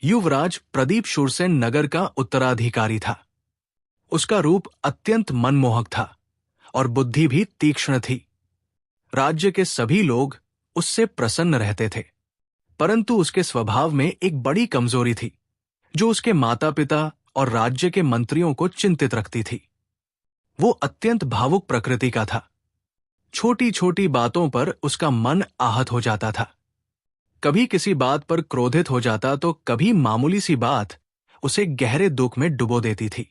युवराज प्रदीप शूरसेन नगर का उत्तराधिकारी था। उसका रूप अत्यंत मनमोहक था और बुद्धि भी तीक्ष्ण थी। राज्य के सभी लोग उससे प्रसन्न रहते थे, परंतु उसके स्वभाव में एक बड़ी कमजोरी थी, जो उसके माता पिता और राज्य के मंत्रियों को चिंतित रखती थी। वो अत्यंत भावुक प्रकृति का था। छोटी छोटी बातों पर उसका मन आहत हो जाता था। कभी किसी बात पर क्रोधित हो जाता तो कभी मामूली सी बात उसे गहरे दुख में डुबो देती थी।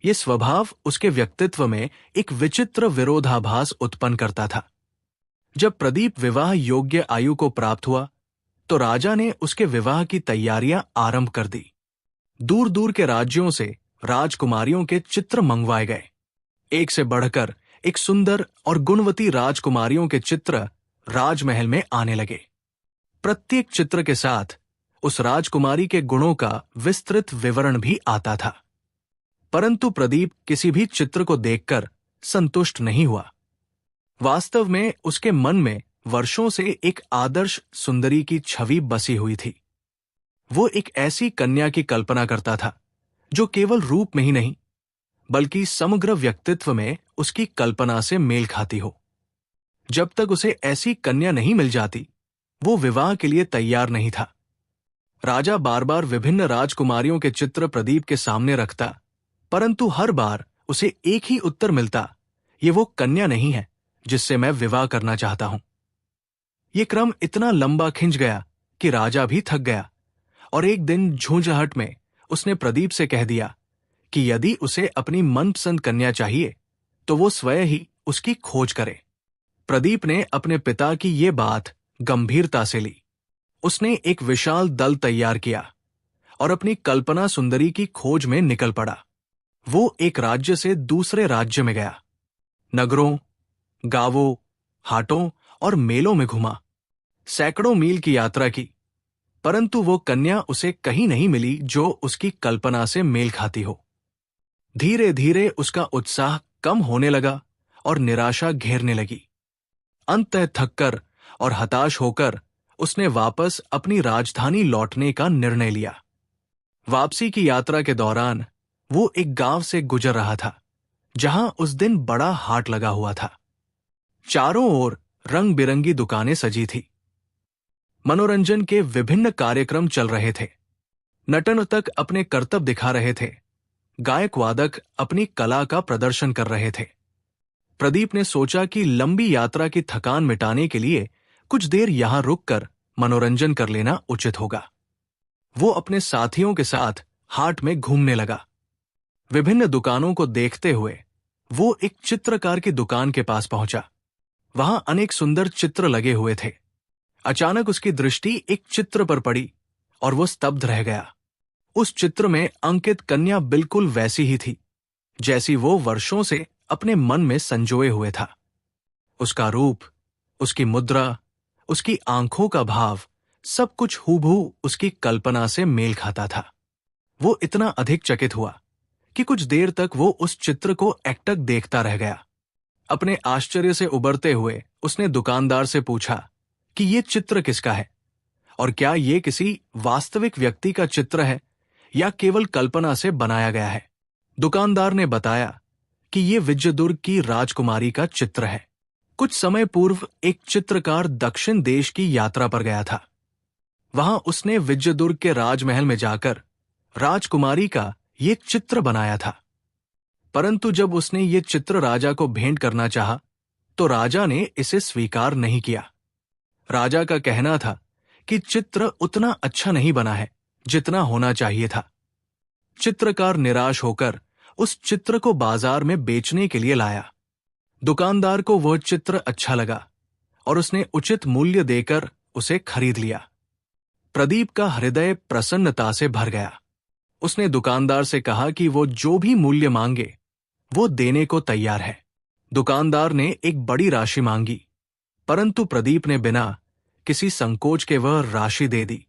ये स्वभाव उसके व्यक्तित्व में एक विचित्र विरोधाभास उत्पन्न करता था। जब प्रदीप विवाह योग्य आयु को प्राप्त हुआ तो राजा ने उसके विवाह की तैयारियां आरंभ कर दी। दूर दूर के राज्यों से राजकुमारियों के चित्र मंगवाए गए। एक से बढ़कर एक सुंदर और गुणवती राजकुमारियों के चित्र राजमहल में आने लगे। प्रत्येक चित्र के साथ उस राजकुमारी के गुणों का विस्तृत विवरण भी आता था, परंतु प्रदीप किसी भी चित्र को देखकर संतुष्ट नहीं हुआ। वास्तव में उसके मन में वर्षों से एक आदर्श सुंदरी की छवि बसी हुई थी। वो एक ऐसी कन्या की कल्पना करता था जो केवल रूप में ही नहीं, बल्कि समग्र व्यक्तित्व में उसकी कल्पना से मेल खाती हो। जब तक उसे ऐसी कन्या नहीं मिल जाती, वो विवाह के लिए तैयार नहीं था। राजा बार बार विभिन्न राजकुमारियों के चित्र प्रदीप के सामने रखता, परंतु हर बार उसे एक ही उत्तर मिलता, ये वो कन्या नहीं है जिससे मैं विवाह करना चाहता हूं। ये क्रम इतना लंबा खिंच गया कि राजा भी थक गया और एक दिन झूंझाहट में उसने प्रदीप से कह दिया कि यदि उसे अपनी मनपसंद कन्या चाहिए तो वो स्वयं ही उसकी खोज करे। प्रदीप ने अपने पिता की ये बात गंभीरता से ली। उसने एक विशाल दल तैयार किया और अपनी कल्पना सुंदरी की खोज में निकल पड़ा। वो एक राज्य से दूसरे राज्य में गया, नगरों, गांवों, हाटों और मेलों में घुमा, सैकड़ों मील की यात्रा की, परंतु वो कन्या उसे कहीं नहीं मिली जो उसकी कल्पना से मेल खाती हो। धीरे धीरे उसका उत्साह कम होने लगा और निराशा घेरने लगी। अंततः थककर और हताश होकर उसने वापस अपनी राजधानी लौटने का निर्णय लिया। वापसी की यात्रा के दौरान वो एक गांव से गुजर रहा था, जहां उस दिन बड़ा हाट लगा हुआ था। चारों ओर रंग बिरंगी दुकानें सजी थी। मनोरंजन के विभिन्न कार्यक्रम चल रहे थे। नटनर्तक अपने करतब दिखा रहे थे, गायक वादक अपनी कला का प्रदर्शन कर रहे थे। प्रदीप ने सोचा कि लंबी यात्रा की थकान मिटाने के लिए कुछ देर यहां रुककर मनोरंजन कर लेना उचित होगा। वो अपने साथियों के साथ हाट में घूमने लगा। विभिन्न दुकानों को देखते हुए वो एक चित्रकार की दुकान के पास पहुंचा। वहां अनेक सुंदर चित्र लगे हुए थे। अचानक उसकी दृष्टि एक चित्र पर पड़ी और वो स्तब्ध रह गया। उस चित्र में अंकित कन्या बिल्कुल वैसी ही थी जैसी वो वर्षों से अपने मन में संजोए हुए था। उसका रूप, उसकी मुद्रा, उसकी आंखों का भाव, सब कुछ हूबहू उसकी कल्पना से मेल खाता था। वो इतना अधिक चकित हुआ कि कुछ देर तक वो उस चित्र को एकटक देखता रह गया। अपने आश्चर्य से उबरते हुए उसने दुकानदार से पूछा कि ये चित्र किसका है और क्या ये किसी वास्तविक व्यक्ति का चित्र है या केवल कल्पना से बनाया गया है। दुकानदार ने बताया कि ये विजयदुर्ग की राजकुमारी का चित्र है। कुछ समय पूर्व एक चित्रकार दक्षिण देश की यात्रा पर गया था। वहां उसने विजयदुर्ग के राजमहल में जाकर राजकुमारी का ये चित्र बनाया था, परंतु जब उसने ये चित्र राजा को भेंट करना चाहा तो राजा ने इसे स्वीकार नहीं किया। राजा का कहना था कि चित्र उतना अच्छा नहीं बना है जितना होना चाहिए था। चित्रकार निराश होकर उस चित्र को बाजार में बेचने के लिए लाया। दुकानदार को वह चित्र अच्छा लगा और उसने उचित मूल्य देकर उसे खरीद लिया। प्रदीप का हृदय प्रसन्नता से भर गया। उसने दुकानदार से कहा कि वो जो भी मूल्य मांगे वो देने को तैयार है। दुकानदार ने एक बड़ी राशि मांगी, परंतु प्रदीप ने बिना किसी संकोच के वह राशि दे दी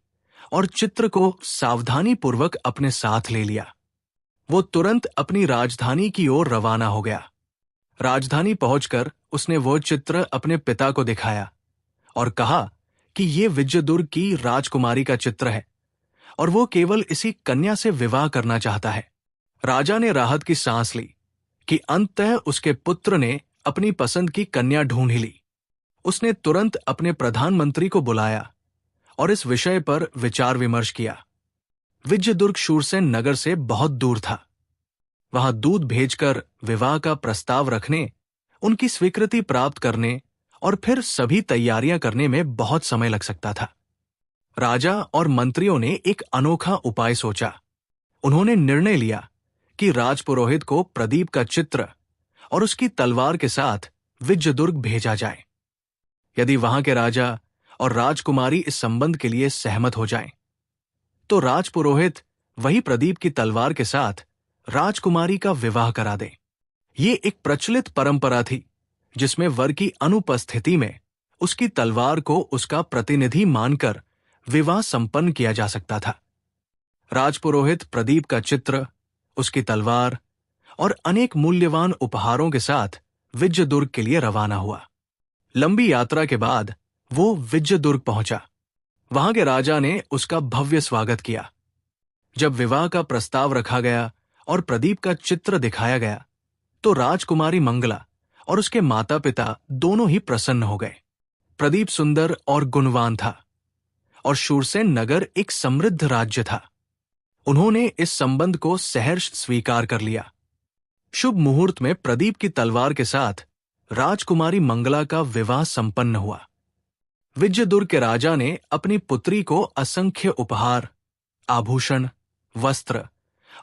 और चित्र को सावधानीपूर्वक अपने साथ ले लिया। वो तुरंत अपनी राजधानी की ओर रवाना हो गया। राजधानी पहुंचकर उसने वो चित्र अपने पिता को दिखाया और कहा कि ये विजयदुर्ग की राजकुमारी का चित्र है और वो केवल इसी कन्या से विवाह करना चाहता है। राजा ने राहत की सांस ली कि अंततः उसके पुत्र ने अपनी पसंद की कन्या ढूंढ ही ली। उसने तुरंत अपने प्रधानमंत्री को बुलाया और इस विषय पर विचार विमर्श किया। विजयदुर्ग शूरसेन नगर से बहुत दूर था। वहां दूत भेजकर विवाह का प्रस्ताव रखने, उनकी स्वीकृति प्राप्त करने और फिर सभी तैयारियां करने में बहुत समय लग सकता था। राजा और मंत्रियों ने एक अनोखा उपाय सोचा। उन्होंने निर्णय लिया कि राजपुरोहित को प्रदीप का चित्र और उसकी तलवार के साथ विजयदुर्ग भेजा जाए। यदि वहां के राजा और राजकुमारी इस संबंध के लिए सहमत हो जाएं, तो राजपुरोहित वही प्रदीप की तलवार के साथ राजकुमारी का विवाह करा दे। ये एक प्रचलित परंपरा थी जिसमें वर की अनुपस्थिति में उसकी तलवार को उसका प्रतिनिधि मानकर विवाह संपन्न किया जा सकता था। राजपुरोहित प्रदीप का चित्र, उसकी तलवार और अनेक मूल्यवान उपहारों के साथ विजयदुर्ग के लिए रवाना हुआ। लंबी यात्रा के बाद वो विजयदुर्ग पहुंचा। वहां के राजा ने उसका भव्य स्वागत किया। जब विवाह का प्रस्ताव रखा गया और प्रदीप का चित्र दिखाया गया, तो राजकुमारी मंगला और उसके माता पिता दोनों ही प्रसन्न हो गए। प्रदीप सुंदर और गुणवान था और शूरसेन नगर एक समृद्ध राज्य था। उन्होंने इस संबंध को सहर्ष स्वीकार कर लिया। शुभ मुहूर्त में प्रदीप की तलवार के साथ राजकुमारी मंगला का विवाह संपन्न हुआ। विजयदुर्ग के राजा ने अपनी पुत्री को असंख्य उपहार, आभूषण, वस्त्र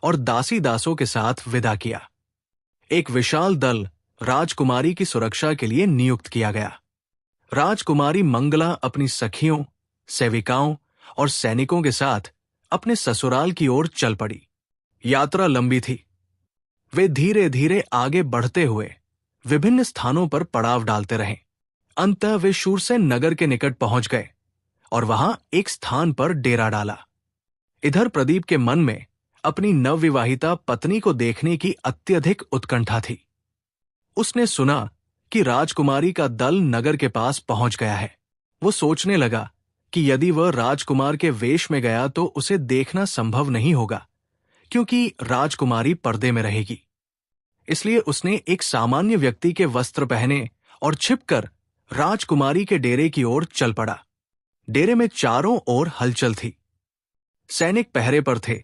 और दासी दासों के साथ विदा किया। एक विशाल दल राजकुमारी की सुरक्षा के लिए नियुक्त किया गया। राजकुमारी मंगला अपनी सखियों, सेविकाओं और सैनिकों के साथ अपने ससुराल की ओर चल पड़ी। यात्रा लंबी थी। वे धीरे धीरे आगे बढ़ते हुए विभिन्न स्थानों पर पड़ाव डालते रहे। अंततः वे शूरसेन नगर के निकट पहुंच गए और वहां एक स्थान पर डेरा डाला। इधर प्रदीप के मन में अपनी नवविवाहिता पत्नी को देखने की अत्यधिक उत्कंठा थी। उसने सुना कि राजकुमारी का दल नगर के पास पहुंच गया है। वो सोचने लगा कि यदि वह राजकुमार के वेश में गया तो उसे देखना संभव नहीं होगा, क्योंकि राजकुमारी पर्दे में रहेगी। इसलिए उसने एक सामान्य व्यक्ति के वस्त्र पहने और छिपकर राजकुमारी के डेरे की ओर चल पड़ा। डेरे में चारों ओर हलचल थी। सैनिक पहरे पर थे,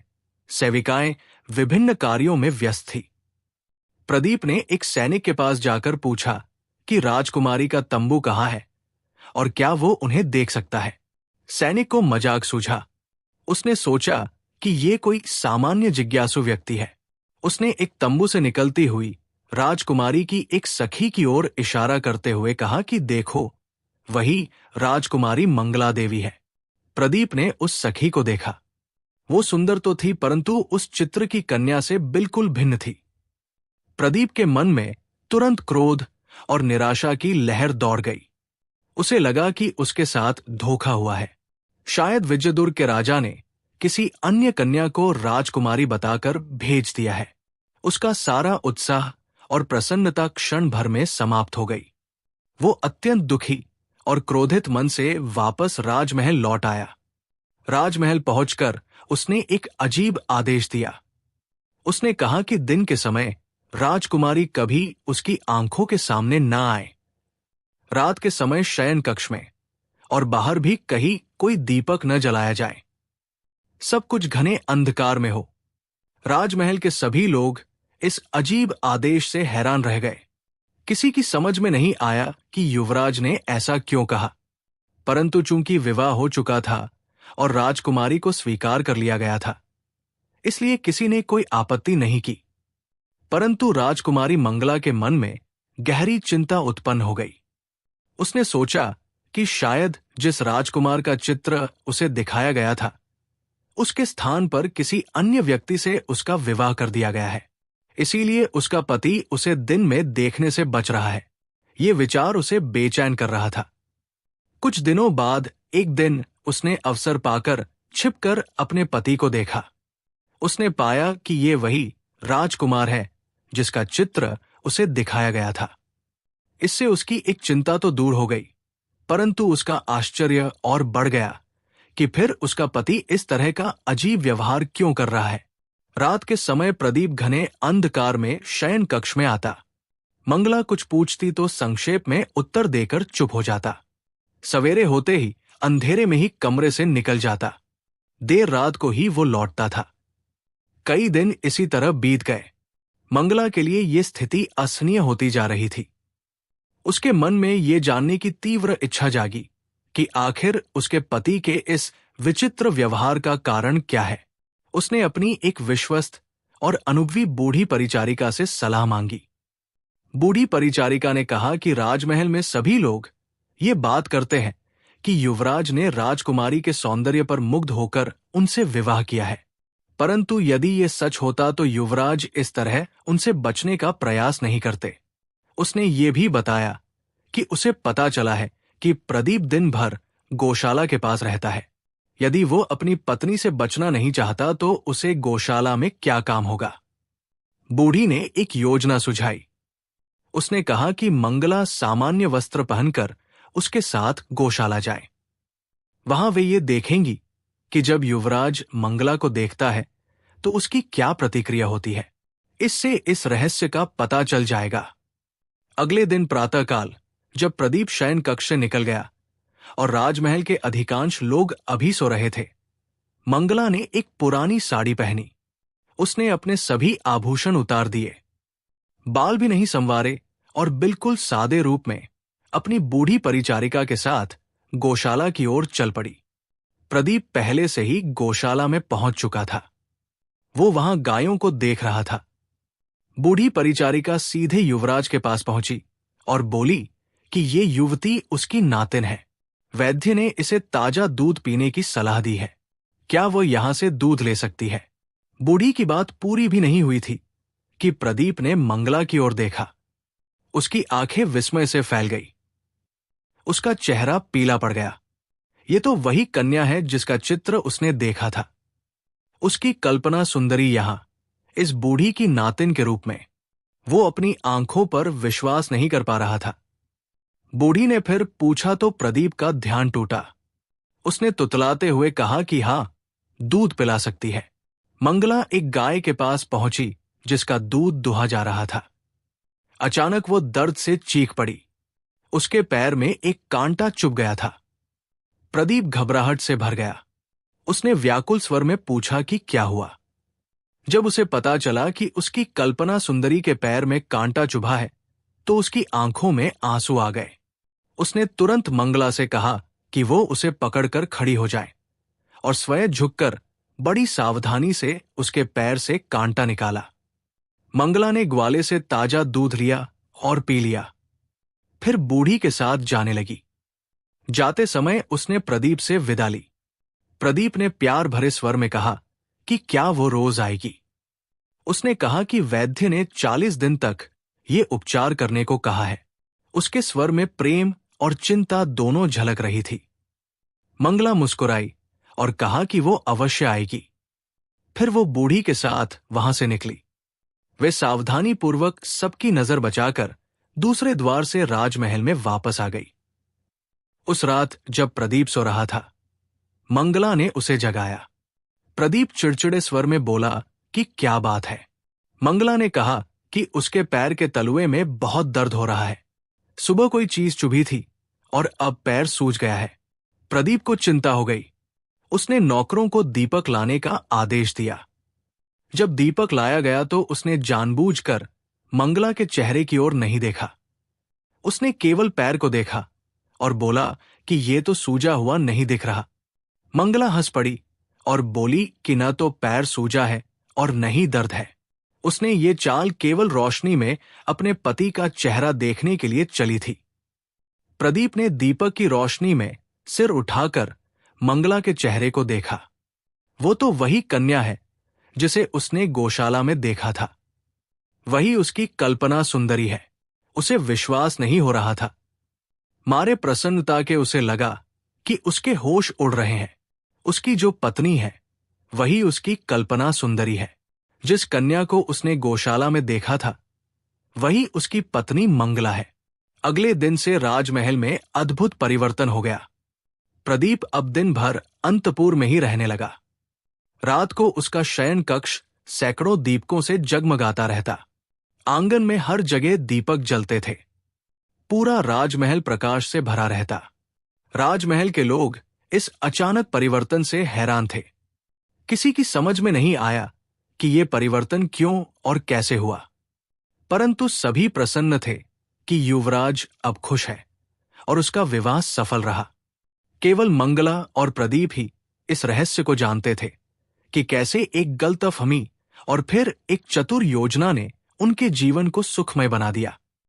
सेविकाएं विभिन्न कार्यों में व्यस्त थी। प्रदीप ने एक सैनिक के पास जाकर पूछा कि राजकुमारी का तंबू कहाँ है और क्या वो उन्हें देख सकता है। सैनिक को मजाक सूझा। उसने सोचा कि ये कोई सामान्य जिज्ञासु व्यक्ति है। उसने एक तंबू से निकलती हुई राजकुमारी की एक सखी की ओर इशारा करते हुए कहा कि देखो, वही राजकुमारी मंगला देवी है। प्रदीप ने उस सखी को देखा। वो सुंदर तो थी, परंतु उस चित्र की कन्या से बिल्कुल भिन्न थी। प्रदीप के मन में तुरंत क्रोध और निराशा की लहर दौड़ गई। उसे लगा कि उसके साथ धोखा हुआ है। शायद विजयदुर्ग के राजा ने किसी अन्य कन्या को राजकुमारी बताकर भेज दिया है। उसका सारा उत्साह और प्रसन्नता क्षण भर में समाप्त हो गई। वो अत्यंत दुखी और क्रोधित मन से वापस राजमहल लौट आया। राजमहल पहुंचकर उसने एक अजीब आदेश दिया। उसने कहा कि दिन के समय राजकुमारी कभी उसकी आंखों के सामने ना आए। रात के समय शयन कक्ष में और बाहर भी कहीं कोई दीपक न जलाया जाए। सब कुछ घने अंधकार में हो। राजमहल के सभी लोग इस अजीब आदेश से हैरान रह गए। किसी की समझ में नहीं आया कि युवराज ने ऐसा क्यों कहा, परंतु चूंकि विवाह हो चुका था और राजकुमारी को स्वीकार कर लिया गया था, इसलिए किसी ने कोई आपत्ति नहीं की। परंतु राजकुमारी मंगला के मन में गहरी चिंता उत्पन्न हो गई। उसने सोचा कि शायद जिस राजकुमार का चित्र उसे दिखाया गया था, उसके स्थान पर किसी अन्य व्यक्ति से उसका विवाह कर दिया गया है। इसीलिए उसका पति उसे दिन में देखने से बच रहा है। ये विचार उसे बेचैन कर रहा था। कुछ दिनों बाद एक दिन उसने अवसर पाकर छिपकर अपने पति को देखा। उसने पाया कि ये वही राजकुमार है जिसका चित्र उसे दिखाया गया था। इससे उसकी एक चिंता तो दूर हो गई, परंतु उसका आश्चर्य और बढ़ गया कि फिर उसका पति इस तरह का अजीब व्यवहार क्यों कर रहा है। रात के समय प्रदीप घने अंधकार में शयन कक्ष में आता। मंगला कुछ पूछती तो संक्षेप में उत्तर देकर चुप हो जाता। सवेरे होते ही अंधेरे में ही कमरे से निकल जाता। देर रात को ही वो लौटता था। कई दिन इसी तरह बीत गए। मंगला के लिए ये स्थिति असहनीय होती जा रही थी। उसके मन में ये जानने की तीव्र इच्छा जागी कि आखिर उसके पति के इस विचित्र व्यवहार का कारण क्या है। उसने अपनी एक विश्वस्त और अनुभवी बूढ़ी परिचारिका से सलाह मांगी। बूढ़ी परिचारिका ने कहा कि राजमहल में सभी लोग ये बात करते हैं कि युवराज ने राजकुमारी के सौंदर्य पर मुग्ध होकर उनसे विवाह किया है, परंतु यदि ये सच होता तो युवराज इस तरह उनसे बचने का प्रयास नहीं करते। उसने ये भी बताया कि उसे पता चला है कि प्रदीप दिन भर गौशाला के पास रहता है। यदि वो अपनी पत्नी से बचना नहीं चाहता तो उसे गौशाला में क्या काम होगा। बूढ़ी ने एक योजना सुझाई। उसने कहा कि मंगला सामान्य वस्त्र पहनकर उसके साथ गौशाला जाए। वहां वे ये देखेंगी कि जब युवराज मंगला को देखता है तो उसकी क्या प्रतिक्रिया होती है। इससे इस रहस्य का पता चल जाएगा। अगले दिन प्रातःकाल जब प्रदीप शयन कक्ष से निकल गया और राजमहल के अधिकांश लोग अभी सो रहे थे, मंगला ने एक पुरानी साड़ी पहनी। उसने अपने सभी आभूषण उतार दिए, बाल भी नहीं संवारे और बिल्कुल सादे रूप में अपनी बूढ़ी परिचारिका के साथ गौशाला की ओर चल पड़ी। प्रदीप पहले से ही गौशाला में पहुंच चुका था। वो वहां गायों को देख रहा था। बूढ़ी परिचारिका सीधे युवराज के पास पहुंची और बोली कि ये युवती उसकी नातिन है। वैद्य ने इसे ताजा दूध पीने की सलाह दी है। क्या वो यहां से दूध ले सकती है? बूढ़ी की बात पूरी भी नहीं हुई थी कि प्रदीप ने मंगला की ओर देखा। उसकी आंखें विस्मय से फैल गई। उसका चेहरा पीला पड़ गया। ये तो वही कन्या है जिसका चित्र उसने देखा था। उसकी कल्पना सुंदरी यहां इस बूढ़ी की नातिन के रूप में। वो अपनी आंखों पर विश्वास नहीं कर पा रहा था। बूढ़ी ने फिर पूछा तो प्रदीप का ध्यान टूटा। उसने तुतलाते हुए कहा कि हां, दूध पिला सकती है। मंगला एक गाय के पास पहुंची जिसका दूध दुहा जा रहा था। अचानक वो दर्द से चीख पड़ी। उसके पैर में एक कांटा चुभ गया था। प्रदीप घबराहट से भर गया। उसने व्याकुल स्वर में पूछा कि क्या हुआ। जब उसे पता चला कि उसकी कल्पना सुंदरी के पैर में कांटा चुभा है तो उसकी आंखों में आंसू आ गए। उसने तुरंत मंगला से कहा कि वो उसे पकड़कर खड़ी हो जाए और स्वयं झुककर बड़ी सावधानी से उसके पैर से कांटा निकाला। मंगला ने ग्वाले से ताजा दूध लिया और पी लिया। फिर बूढ़ी के साथ जाने लगी। जाते समय उसने प्रदीप से विदा ली। प्रदीप ने प्यार भरे स्वर में कहा कि क्या वो रोज आएगी। उसने कहा कि वैद्य ने 40 दिन तक ये उपचार करने को कहा है। उसके स्वर में प्रेम और चिंता दोनों झलक रही थी। मंगला मुस्कुराई और कहा कि वो अवश्य आएगी। फिर वो बूढ़ी के साथ वहां से निकली। वे सावधानी पूर्वक सबकी नजर बचाकर दूसरे द्वार से राजमहल में वापस आ गई। उस रात जब प्रदीप सो रहा था, मंगला ने उसे जगाया। प्रदीप चिड़चिड़े स्वर में बोला कि क्या बात है। मंगला ने कहा कि उसके पैर के तलुए में बहुत दर्द हो रहा है। सुबह कोई चीज चुभी थी और अब पैर सूज गया है। प्रदीप को चिंता हो गई। उसने नौकरों को दीपक लाने का आदेश दिया। जब दीपक लाया गया तो उसने जानबूझकर मंगला के चेहरे की ओर नहीं देखा। उसने केवल पैर को देखा और बोला कि ये तो सूजा हुआ नहीं दिख रहा। मंगला हंस पड़ी और बोली कि न तो पैर सूजा है और न ही दर्द है। उसने ये चाल केवल रोशनी में अपने पति का चेहरा देखने के लिए चली थी। प्रदीप ने दीपक की रोशनी में सिर उठाकर मंगला के चेहरे को देखा। वो तो वही कन्या है जिसे उसने गौशाला में देखा था। वही उसकी कल्पना सुंदरी है। उसे विश्वास नहीं हो रहा था। मारे प्रसन्नता के उसे लगा कि उसके होश उड़ रहे हैं। उसकी जो पत्नी है वही उसकी कल्पना सुंदरी है। जिस कन्या को उसने गौशाला में देखा था वही उसकी पत्नी मंगला है। अगले दिन से राजमहल में अद्भुत परिवर्तन हो गया। प्रदीप अब दिन भर अंतपुर में ही रहने लगा। रात को उसका शयन कक्ष सैकड़ों दीपकों से जगमगाता रहता। आंगन में हर जगह दीपक जलते थे। पूरा राजमहल प्रकाश से भरा रहता। राजमहल के लोग इस अचानक परिवर्तन से हैरान थे। किसी की समझ में नहीं आया कि ये परिवर्तन क्यों और कैसे हुआ, परंतु सभी प्रसन्न थे कि युवराज अब खुश है और उसका विवाह सफल रहा। केवल मंगला और प्रदीप ही इस रहस्य को जानते थे कि कैसे एक गलतफहमी और फिर एक चतुर योजना ने उनके जीवन को सुखमय बना दिया।